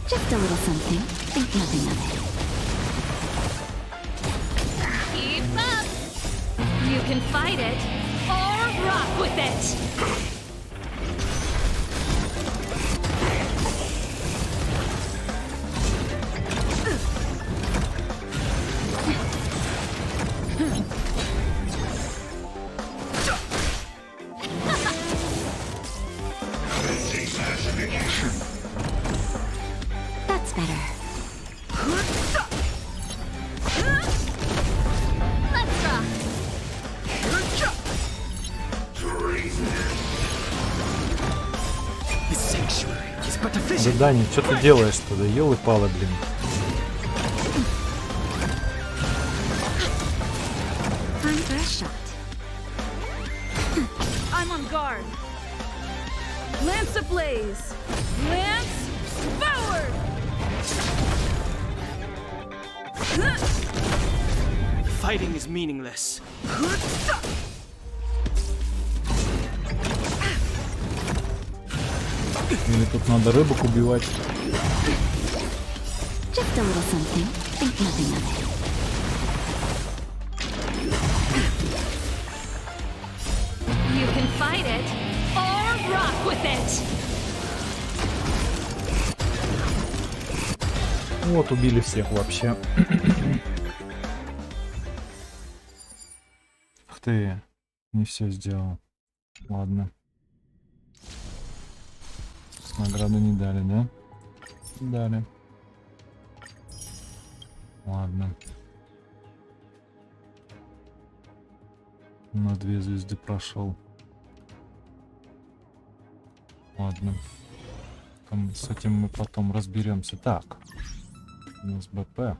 Just a little something. Think nothing of it. Keep up! You can fight it, or rock with it! That's better. Let's rock! The sanctuary is but a vision. Да, Дани, что ты делаешь туда? Ёлы-палы, блин. Time for a shot. I'm on guard. Lance ablaze! Lance forward! Fighting is meaningless. Или тут надо рыбок убивать? Just a little something. Think nothing of it. You can fight it, or rock with it! Вот, убили всех вообще. Ух ты, не все сделал. Ладно. Награду не дали, да? Дали. Ладно. На 2 звезды прошел. Ладно. Там с этим мы потом разберемся. Так. У нас БП.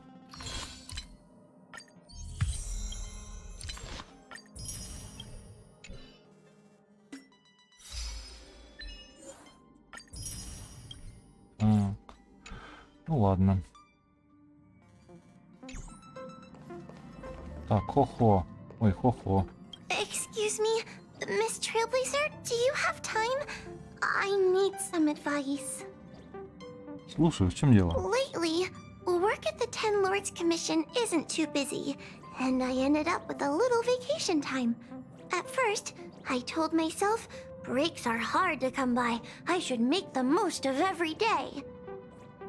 Так. Ну ладно. Так, хо-хо. Ой, хо-хо. Excuse me, Miss Trailblazer, do you have time? I need some advice. Слушай, в чем дело? Lately, work at the Ten Lords Commission isn't too busy, and I ended up with a little vacation time. At first, I told myself, breaks are hard to come by. I should make the most of every day.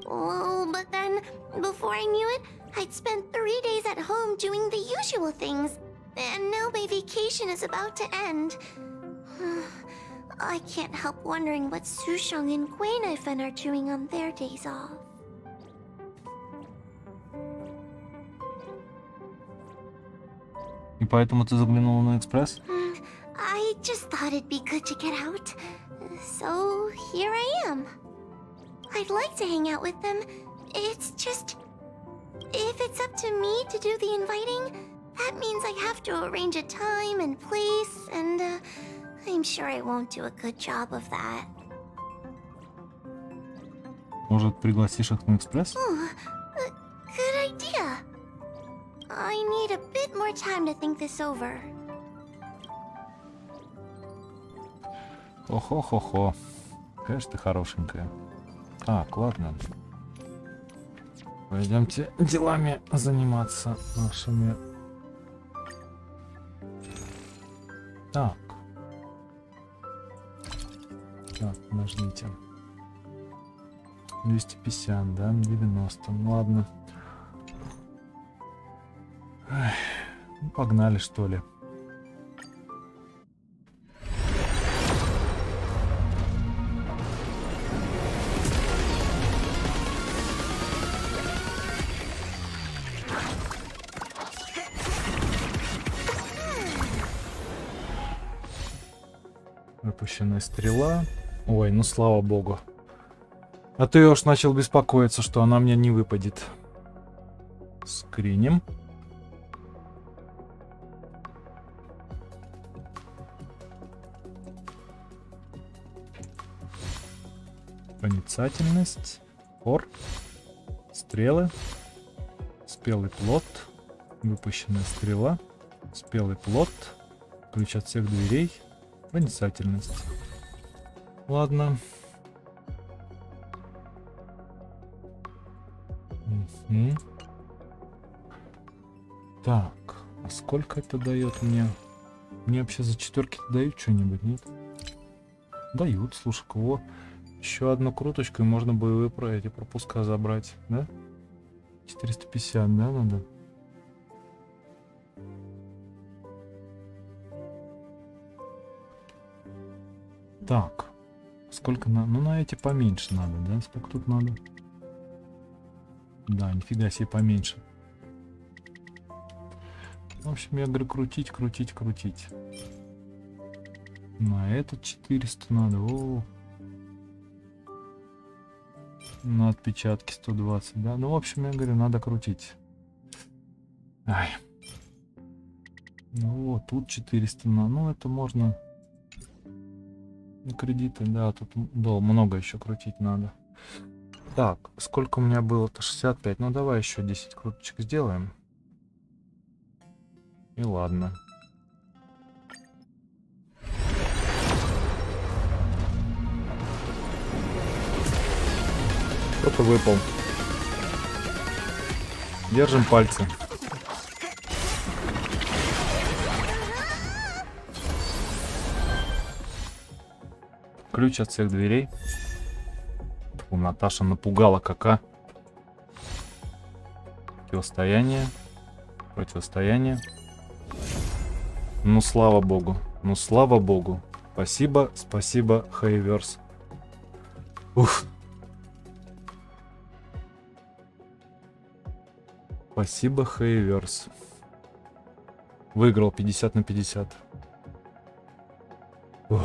Oh, but then, before I knew it, I'd spent 3 days at home doing the usual things, and now my vacation is about to end. I can't help wondering what Sushong and Guinevere are doing on their days off. И поэтому ты заглянула на экспресс? I just thought it'd be good to get out. So here I am. I'd like to hang out with them. It's just... if it's up to me to do the inviting, that means I have to arrange a time and place, and I'm sure I won't do a good job of that. Может, пригласишь их на экспресс? Good idea. I need a bit more time to think this over. Хо-хо-хо-хо. Конечно, ты хорошенькая. Так, ладно. Пойдемте делами заниматься нашими. Так. Так, подождите. 250, да? 90. Ну ладно. Эх, ну, погнали, что ли. Выпущенная стрела. Ой, ну слава богу. А то я уж начал беспокоиться, что она мне не выпадет. Скриним. Проницательность. Хор. Стрелы. Спелый плод. Выпущенная стрела. Спелый плод. Ключ от всех дверей. Проницательность. Ладно. Угу. Так, а сколько это дает мне? Мне вообще за четверки дают что-нибудь, нет? Дают, слушай, кого? Еще одну круточку, и можно боевые эти пропуска забрать, да? 450, да, надо? Так, сколько на... Ну, на эти поменьше надо, да? Сколько тут надо? Да, нифига себе поменьше. В общем, я говорю, крутить. На этот 400 надо. О, на отпечатки 120, да? Ну, в общем, я говорю, надо крутить. Ай. Ну, вот, тут 400 на... Ну, это можно... Кредиты, да, тут много еще крутить надо. Так, сколько у меня было-то? 65. Ну, давай еще 10 круточек сделаем. И ладно. Кто-то выпал. Держим пальцы. Ключ от всех дверей. У Наташа напугала кака. Противостояние. Ну, слава богу. Спасибо, Хейверс. Уф. Спасибо, Хейверс. Выиграл 50 на 50. Ух.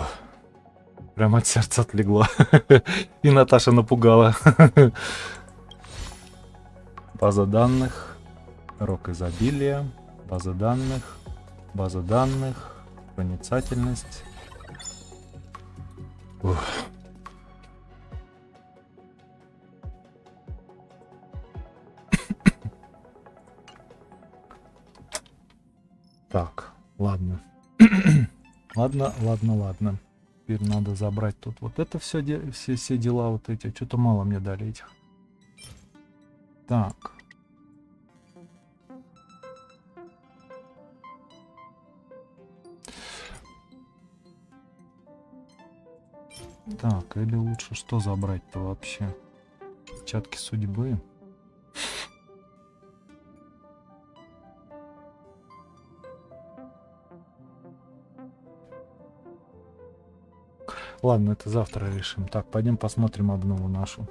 Прям от сердца отлегло. И Наташа напугала. База данных. Рок изобилия. База данных. Проницательность. Ух. Так, ладно. Ладно. Теперь надо забрать тут вот это все дела вот эти. Что-то мало мне дали этих. Так. Так, или лучше что забрать-то вообще? Отпечатки судьбы. Ладно, это завтра решим. Так, пойдем посмотрим обнову нашу.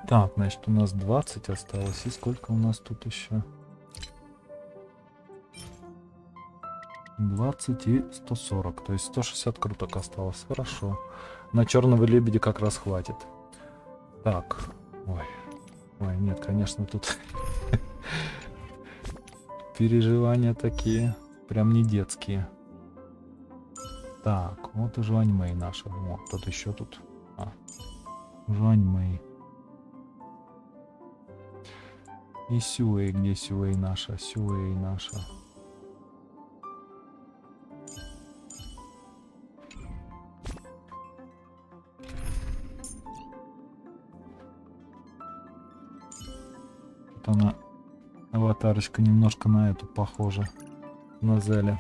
Так, значит, у нас 20 осталось. И сколько у нас тут еще? 20 и 140. То есть 160 круток осталось. Хорошо. На черного лебедя как раз хватит. Так. Ой. Ой, нет, конечно, тут переживания такие. Прям не детские. Так, вот и Жуань Мэй наша. Вот, тут еще тут. Жуань Мэй. И Сюэи, где Сюэи наша? Сюэи наша. Вот она, аватарочка, немножко на эту похожа. На Зеле.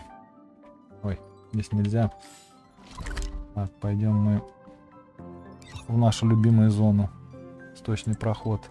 Ой, здесь нельзя. Так, пойдем мы в нашу любимую зону. Восточный проход.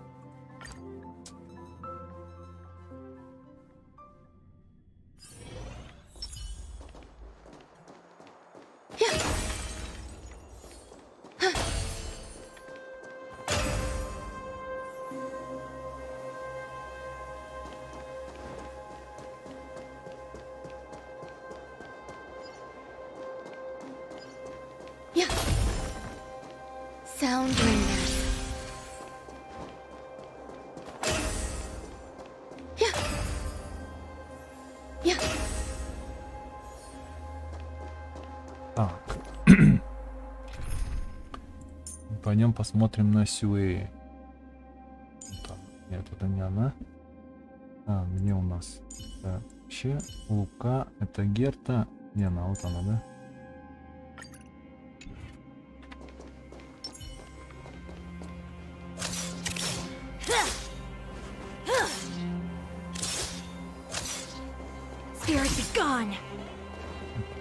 Sound ringers. Так. Пойдем посмотрим на Сюэи. Так, нет, это не она. Где у нас? Вообще, Лука, это Герта. Не, она, вот она, да?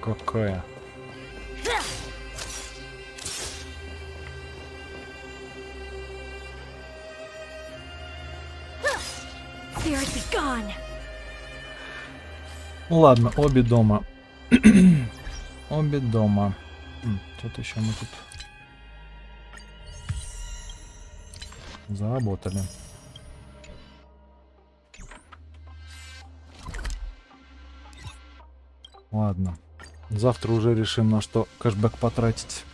Какая? Ладно, обе дома. Обе дома. Что-то еще мы тут заработали. Ладно. Завтра уже решим, на что кэшбэк потратить.